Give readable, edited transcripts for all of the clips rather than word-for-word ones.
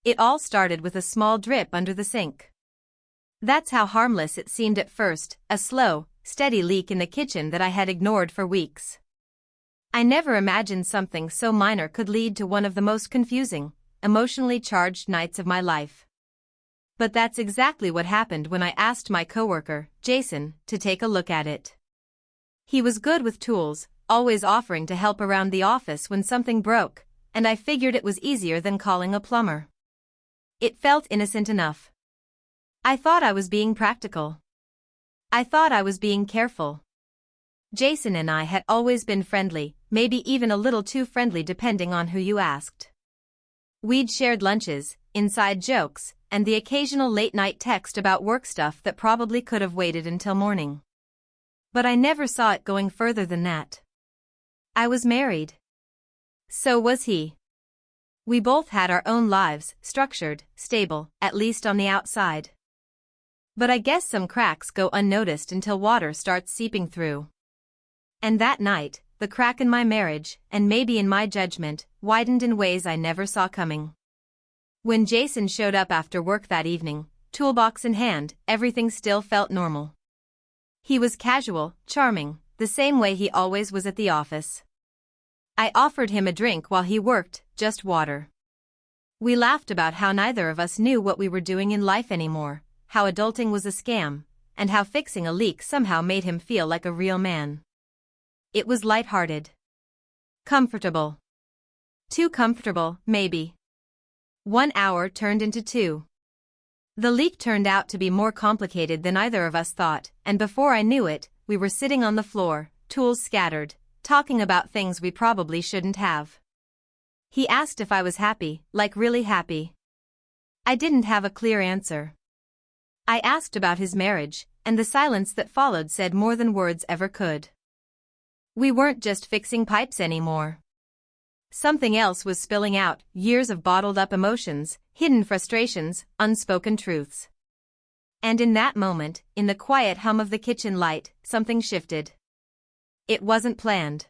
It all started with a small drip under the sink. That's how harmless it seemed at first, a slow, steady leak in the kitchen that I had ignored for weeks. I never imagined something so minor could lead to one of the most confusing, emotionally charged nights of my life. But that's exactly what happened when I asked my coworker, Jason, to take a look at it. He was good with tools, always offering to help around the office when something broke, and I figured it was easier than calling a plumber. It felt innocent enough. I thought I was being practical. I thought I was being careful. Jason and I had always been friendly, maybe even a little too friendly depending on who you asked. We'd shared lunches, inside jokes, and the occasional late-night text about work stuff that probably could have waited until morning. But I never saw it going further than that. I was married. So was he. We both had our own lives, structured, stable, at least on the outside. But I guess some cracks go unnoticed until water starts seeping through. And that night, the crack in my marriage, and maybe in my judgment, widened in ways I never saw coming. When Jason showed up after work that evening, toolbox in hand, everything still felt normal. He was casual, charming, the same way he always was at the office. I offered him a drink while he worked, just water. We laughed about how neither of us knew what we were doing in life anymore, how adulting was a scam, and how fixing a leak somehow made him feel like a real man. It was lighthearted. Comfortable. Too comfortable, maybe. 1 hour turned into 2. The leak turned out to be more complicated than either of us thought, and before I knew it, we were sitting on the floor, tools scattered, talking about things we probably shouldn't have. He asked if I was happy, like really happy. I didn't have a clear answer. I asked about his marriage, and the silence that followed said more than words ever could. We weren't just fixing pipes anymore. Something else was spilling out, years of bottled-up emotions, hidden frustrations, unspoken truths. And in that moment, in the quiet hum of the kitchen light, something shifted. It wasn't planned.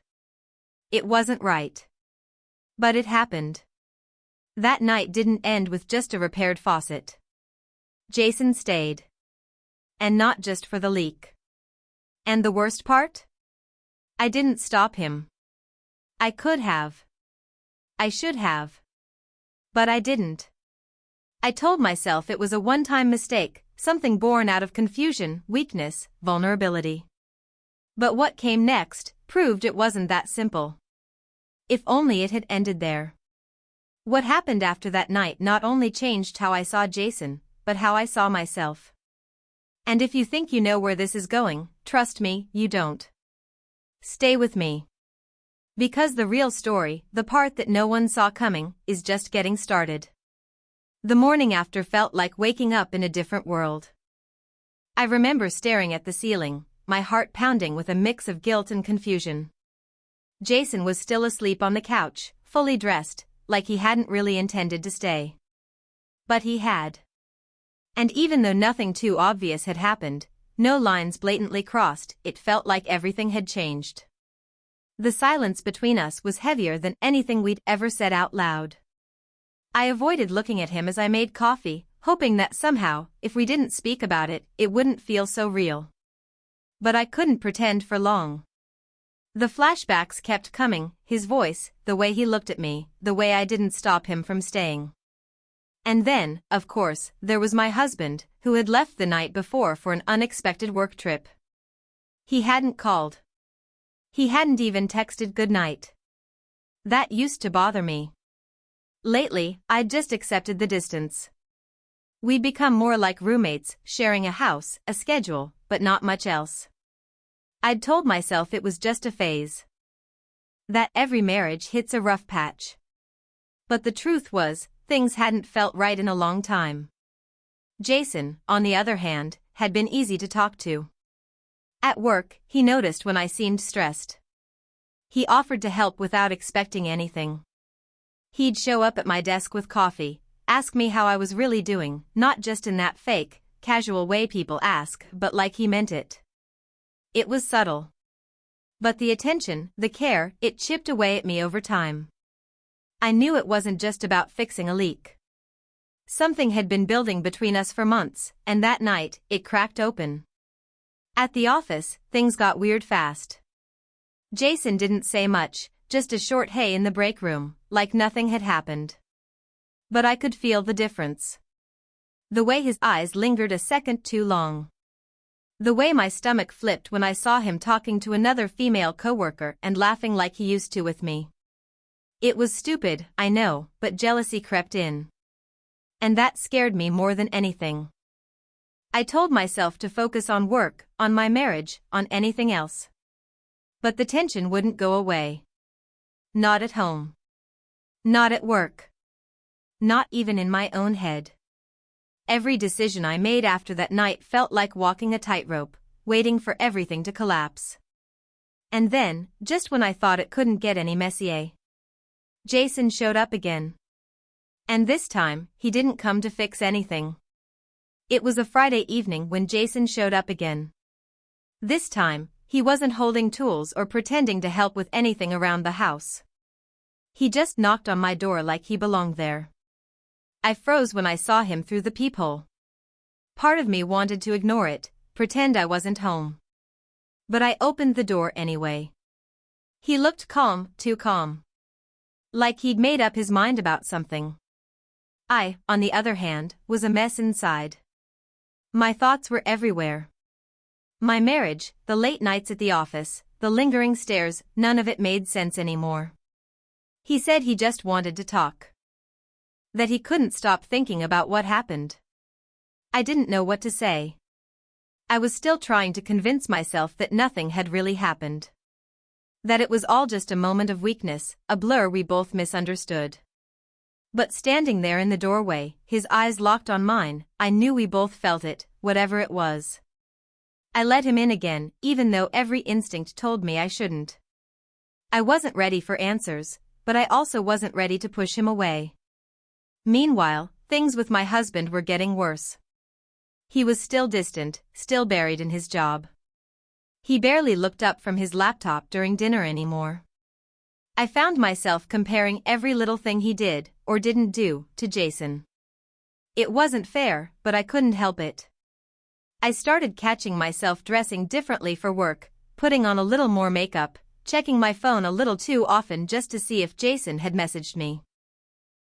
It wasn't right. But it happened. That night didn't end with just a repaired faucet. Jason stayed. And not just for the leak. And the worst part? I didn't stop him. I could have. I should have. But I didn't. I told myself it was a one-time mistake, something born out of confusion, weakness, vulnerability. But what came next proved it wasn't that simple. If only it had ended there. What happened after that night not only changed how I saw Jason, but how I saw myself. And if you think you know where this is going, trust me, you don't. Stay with me. Because the real story, the part that no one saw coming, is just getting started. The morning after felt like waking up in a different world. I remember staring at the ceiling, my heart pounding with a mix of guilt and confusion. Jason was still asleep on the couch, fully dressed, like he hadn't really intended to stay. But he had. And even though nothing too obvious had happened, no lines blatantly crossed, it felt like everything had changed. The silence between us was heavier than anything we'd ever said out loud. I avoided looking at him as I made coffee, hoping that somehow, if we didn't speak about it, it wouldn't feel so real. But I couldn't pretend for long. The flashbacks kept coming, his voice, the way he looked at me, the way I didn't stop him from staying. And then, of course, there was my husband, who had left the night before for an unexpected work trip. He hadn't called. He hadn't even texted goodnight. That used to bother me. Lately, I'd just accepted the distance. We'd become more like roommates, sharing a house, a schedule, but not much else. I'd told myself it was just a phase. That every marriage hits a rough patch. But the truth was, things hadn't felt right in a long time. Jason, on the other hand, had been easy to talk to. At work, he noticed when I seemed stressed. He offered to help without expecting anything. He'd show up at my desk with coffee, ask me how I was really doing, not just in that fake, casual way people ask, but like he meant it. It was subtle. But the attention, the care, it chipped away at me over time. I knew it wasn't just about fixing a leak. Something had been building between us for months, and that night, it cracked open. At the office, things got weird fast. Jason didn't say much, just a short hey in the break room, like nothing had happened. But I could feel the difference. The way his eyes lingered a second too long. The way my stomach flipped when I saw him talking to another female coworker and laughing like he used to with me. It was stupid, I know, but jealousy crept in. And that scared me more than anything. I told myself to focus on work, on my marriage, on anything else. But the tension wouldn't go away. Not at home. Not at work. Not even in my own head. Every decision I made after that night felt like walking a tightrope, waiting for everything to collapse. And then, just when I thought it couldn't get any messier, Jason showed up again. And this time, he didn't come to fix anything. It was a Friday evening when Jason showed up again. This time, he wasn't holding tools or pretending to help with anything around the house. He just knocked on my door like he belonged there. I froze when I saw him through the peephole. Part of me wanted to ignore it, pretend I wasn't home. But I opened the door anyway. He looked calm, too calm. Like he'd made up his mind about something. I, on the other hand, was a mess inside. My thoughts were everywhere. My marriage, the late nights at the office, the lingering stares, none of it made sense anymore. He said he just wanted to talk. That he couldn't stop thinking about what happened. I didn't know what to say. I was still trying to convince myself that nothing had really happened. That it was all just a moment of weakness, a blur we both misunderstood. But standing there in the doorway, his eyes locked on mine, I knew we both felt it, whatever it was. I let him in again, even though every instinct told me I shouldn't. I wasn't ready for answers, but I also wasn't ready to push him away. Meanwhile, things with my husband were getting worse. He was still distant, still buried in his job. He barely looked up from his laptop during dinner anymore. I found myself comparing every little thing he did, or didn't do, to Jason. It wasn't fair, but I couldn't help it. I started catching myself dressing differently for work, putting on a little more makeup, checking my phone a little too often just to see if Jason had messaged me.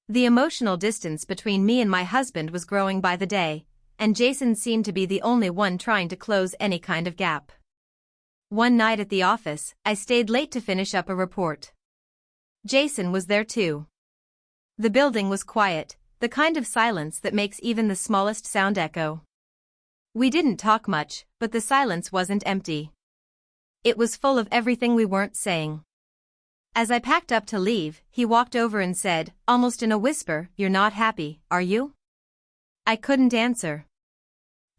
The emotional distance between me and my husband was growing by the day, and Jason seemed to be the only one trying to close any kind of gap. One night at the office, I stayed late to finish up a report. Jason was there too. The building was quiet, the kind of silence that makes even the smallest sound echo. We didn't talk much, but the silence wasn't empty. It was full of everything we weren't saying. As I packed up to leave, he walked over and said, almost in a whisper, "You're not happy, are you?" I couldn't answer.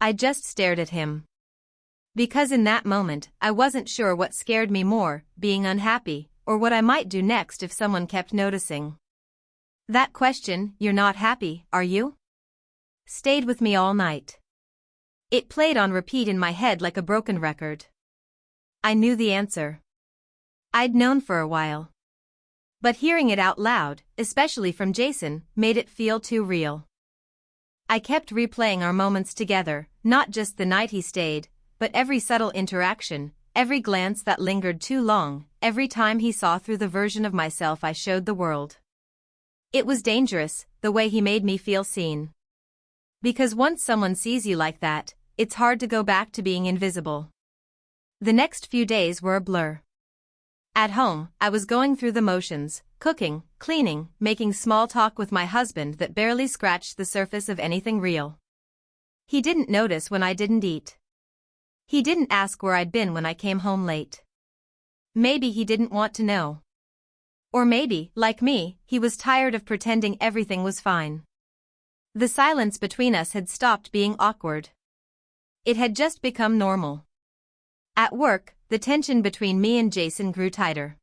I just stared at him. Because in that moment, I wasn't sure what scared me more, being unhappy, or what I might do next if someone kept noticing. That question, "You're not happy, are you?" stayed with me all night. It played on repeat in my head like a broken record. I knew the answer. I'd known for a while. But hearing it out loud, especially from Jason, made it feel too real. I kept replaying our moments together, not just the night he stayed, but every subtle interaction, every glance that lingered too long, every time he saw through the version of myself I showed the world. It was dangerous, the way he made me feel seen. Because once someone sees you like that, it's hard to go back to being invisible. The next few days were a blur. At home, I was going through the motions, cooking, cleaning, making small talk with my husband that barely scratched the surface of anything real. He didn't notice when I didn't eat. He didn't ask where I'd been when I came home late. Maybe he didn't want to know. Or maybe, like me, he was tired of pretending everything was fine. The silence between us had stopped being awkward. It had just become normal. At work, the tension between me and Jason grew tighter.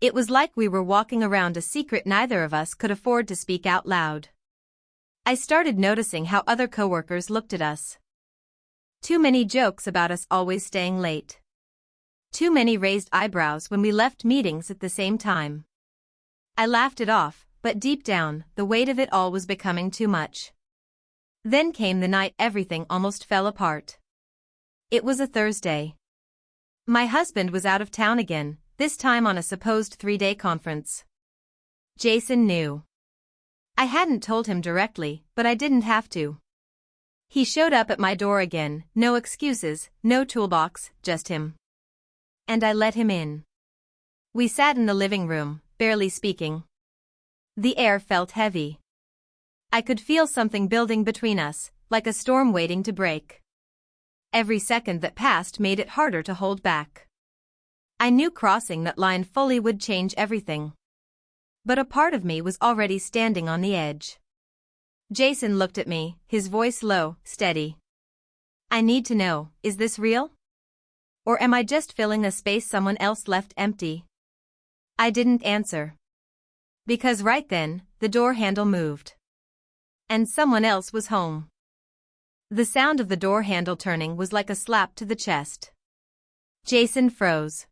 It was like we were walking around a secret neither of us could afford to speak out loud. I started noticing how other coworkers looked at us. Too many jokes about us always staying late. Too many raised eyebrows when we left meetings at the same time. I laughed it off, but deep down, the weight of it all was becoming too much. Then came the night everything almost fell apart. It was a Thursday. My husband was out of town again, this time on a supposed 3-day conference. Jason knew. I hadn't told him directly, but I didn't have to. He showed up at my door again, no excuses, no toolbox, just him. And I let him in. We sat in the living room, barely speaking. The air felt heavy. I could feel something building between us, like a storm waiting to break. Every second that passed made it harder to hold back. I knew crossing that line fully would change everything. But a part of me was already standing on the edge. Jason looked at me, his voice low, steady. I need to know, is this real? Or am I just filling a space someone else left empty? I didn't answer. Because right then, the door handle moved. And someone else was home. The sound of the door handle turning was like a slap to the chest. Jason froze.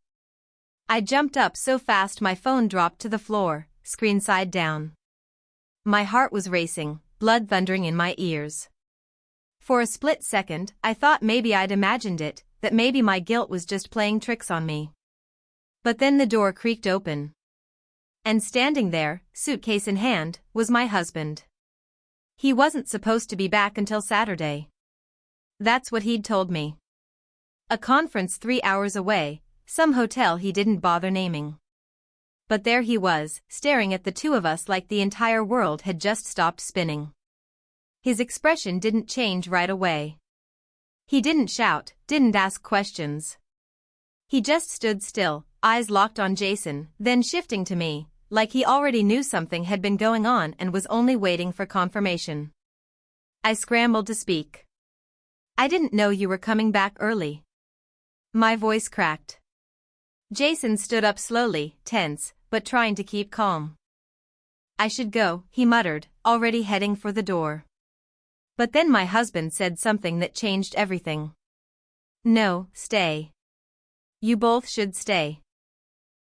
I jumped up so fast my phone dropped to the floor, screen side down. My heart was racing, blood thundering in my ears. For a split second, I thought maybe I'd imagined it, that maybe my guilt was just playing tricks on me. But then the door creaked open. And standing there, suitcase in hand, was my husband. He wasn't supposed to be back until Saturday. That's what he'd told me. A conference 3 hours away, some hotel he didn't bother naming. But there he was, staring at the two of us like the entire world had just stopped spinning. His expression didn't change right away. He didn't shout, didn't ask questions. He just stood still, eyes locked on Jason, then shifting to me, like he already knew something had been going on and was only waiting for confirmation. I scrambled to speak. I didn't know you were coming back early. My voice cracked. Jason stood up slowly, tense, but trying to keep calm. I should go, he muttered, already heading for the door. But then my husband said something that changed everything. No, stay. You both should stay.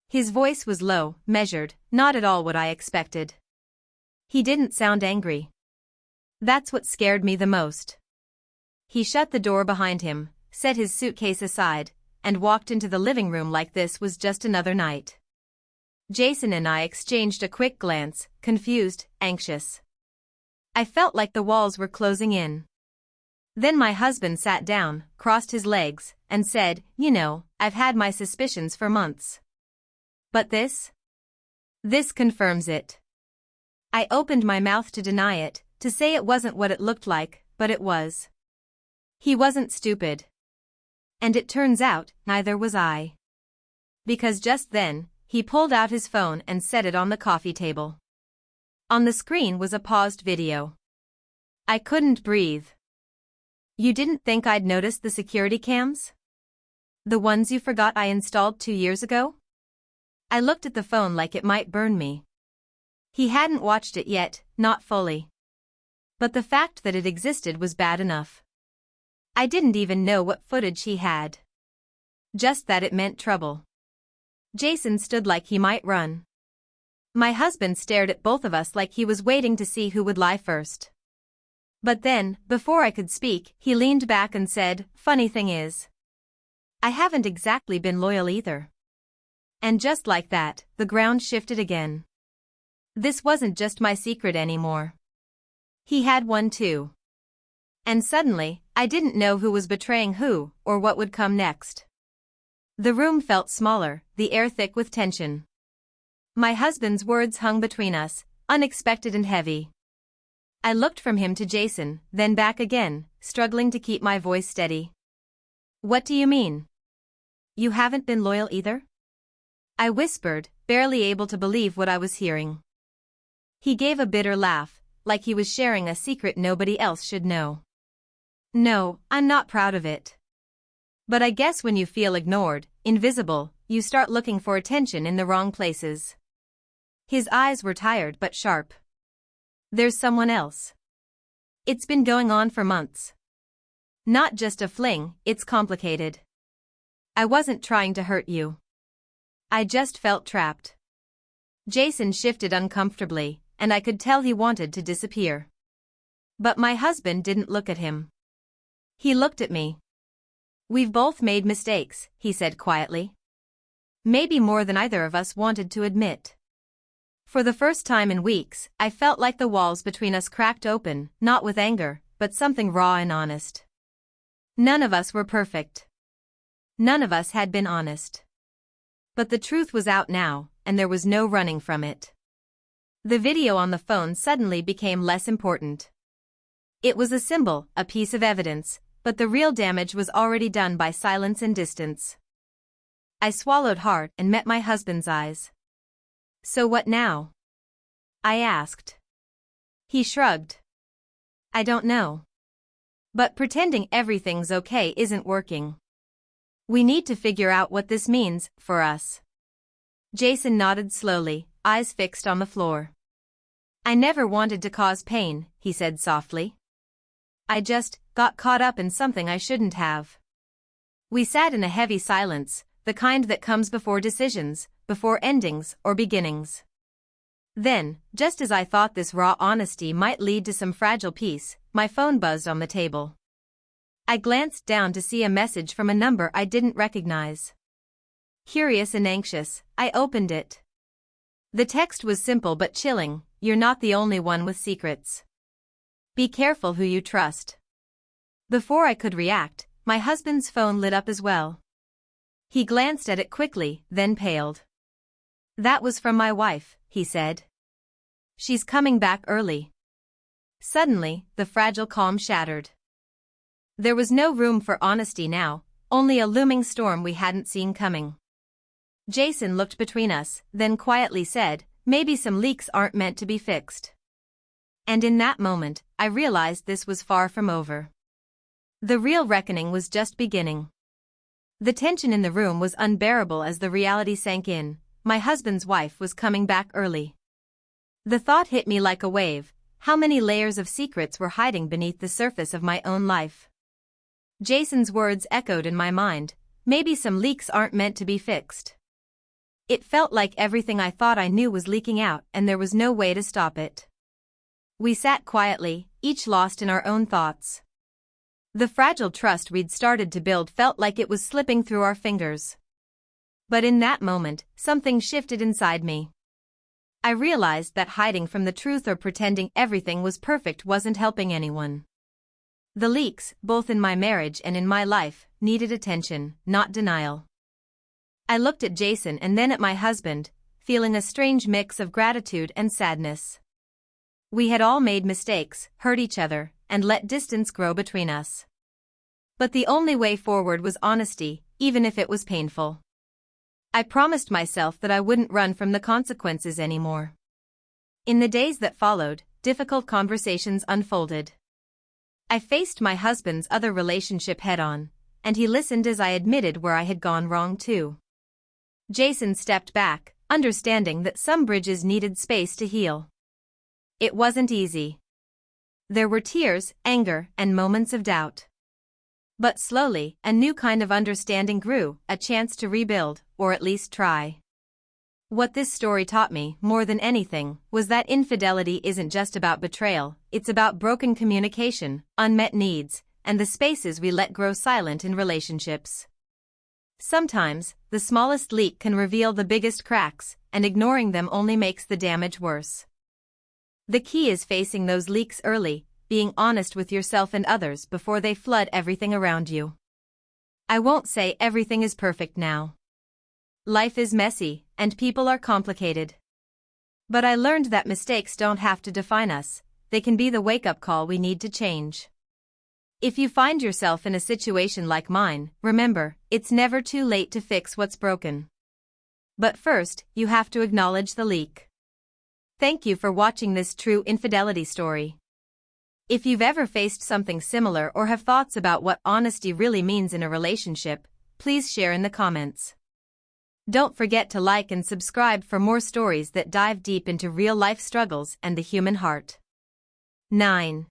His voice was low, measured, not at all what I expected. He didn't sound angry. That's what scared me the most. He shut the door behind him, set his suitcase aside, and walked into the living room like this was just another night. Jason and I exchanged a quick glance, confused, anxious. I felt like the walls were closing in. Then my husband sat down, crossed his legs, and said, "You know, I've had my suspicions for months. But this? This confirms it." I opened my mouth to deny it, to say it wasn't what it looked like, but it was. He wasn't stupid. And it turns out, neither was I. Because just then, he pulled out his phone and set it on the coffee table. On the screen was a paused video. I couldn't breathe. You didn't think I'd noticed the security cams? The ones you forgot I installed 2 years ago? I looked at the phone like it might burn me. He hadn't watched it yet, not fully. But the fact that it existed was bad enough. I didn't even know what footage he had. Just that it meant trouble. Jason stood like he might run. My husband stared at both of us like he was waiting to see who would lie first. But then, before I could speak, he leaned back and said, "Funny thing is, I haven't exactly been loyal either." And just like that, the ground shifted again. This wasn't just my secret anymore. He had one too. And suddenly, I didn't know who was betraying who, or what would come next. The room felt smaller, the air thick with tension. My husband's words hung between us, unexpected and heavy. I looked from him to Jason, then back again, struggling to keep my voice steady. "What do you mean? You haven't been loyal either?" I whispered, barely able to believe what I was hearing. He gave a bitter laugh, like he was sharing a secret nobody else should know. "No, I'm not proud of it. But I guess when you feel ignored, invisible, you start looking for attention in the wrong places." His eyes were tired but sharp. "There's someone else. It's been going on for months. Not just a fling, it's complicated. I wasn't trying to hurt you. I just felt trapped." Jason shifted uncomfortably, and I could tell he wanted to disappear. But my husband didn't look at him. He looked at me. "We've both made mistakes," he said quietly. Maybe more than either of us wanted to admit. For the first time in weeks, I felt like the walls between us cracked open, not with anger, but something raw and honest. None of us were perfect. None of us had been honest. But the truth was out now, and there was no running from it. The video on the phone suddenly became less important. It was a symbol, a piece of evidence, but the real damage was already done by silence and distance. I swallowed hard and met my husband's eyes. "So what now?" I asked. He shrugged. "I don't know. But pretending everything's okay isn't working. We need to figure out what this means for us." Jason nodded slowly, eyes fixed on the floor. "I never wanted to cause pain," he said softly. "I just got caught up in something I shouldn't have." We sat in a heavy silence, the kind that comes before decisions, before endings or beginnings. Then, just as I thought this raw honesty might lead to some fragile peace, my phone buzzed on the table. I glanced down to see a message from a number I didn't recognize. Curious and anxious, I opened it. The text was simple but chilling: "You're not the only one with secrets. Be careful who you trust." Before I could react, my husband's phone lit up as well. He glanced at it quickly, then paled. "That was from my wife," he said. "She's coming back early." Suddenly, the fragile calm shattered. There was no room for honesty now, only a looming storm we hadn't seen coming. Jason looked between us, then quietly said, "Maybe some leaks aren't meant to be fixed." And in that moment, I realized this was far from over. The real reckoning was just beginning. The tension in the room was unbearable as the reality sank in: my husband's wife was coming back early. The thought hit me like a wave: how many layers of secrets were hiding beneath the surface of my own life? Jason's words echoed in my mind: maybe some leaks aren't meant to be fixed. It felt like everything I thought I knew was leaking out, and there was no way to stop it. We sat quietly, each lost in our own thoughts. The fragile trust we'd started to build felt like it was slipping through our fingers. But in that moment, something shifted inside me. I realized that hiding from the truth or pretending everything was perfect wasn't helping anyone. The leaks, both in my marriage and in my life, needed attention, not denial. I looked at Jason and then at my husband, feeling a strange mix of gratitude and sadness. We had all made mistakes, hurt each other, and let distance grow between us. But the only way forward was honesty, even if it was painful. I promised myself that I wouldn't run from the consequences anymore. In the days that followed, difficult conversations unfolded. I faced my husband's other relationship head-on, and he listened as I admitted where I had gone wrong too. Jason stepped back, understanding that some bridges needed space to heal. It wasn't easy. There were tears, anger, and moments of doubt. But slowly, a new kind of understanding grew, a chance to rebuild, or at least try. What this story taught me, more than anything, was that infidelity isn't just about betrayal, it's about broken communication, unmet needs, and the spaces we let grow silent in relationships. Sometimes, the smallest leak can reveal the biggest cracks, and ignoring them only makes the damage worse. The key is facing those leaks early, being honest with yourself and others before they flood everything around you. I won't say everything is perfect now. Life is messy, and people are complicated. But I learned that mistakes don't have to define us, they can be the wake-up call we need to change. If you find yourself in a situation like mine, remember, it's never too late to fix what's broken. But first, you have to acknowledge the leak. Thank you for watching this true infidelity story. If you've ever faced something similar or have thoughts about what honesty really means in a relationship, please share in the comments. Don't forget to like and subscribe for more stories that dive deep into real-life struggles and the human heart. 9.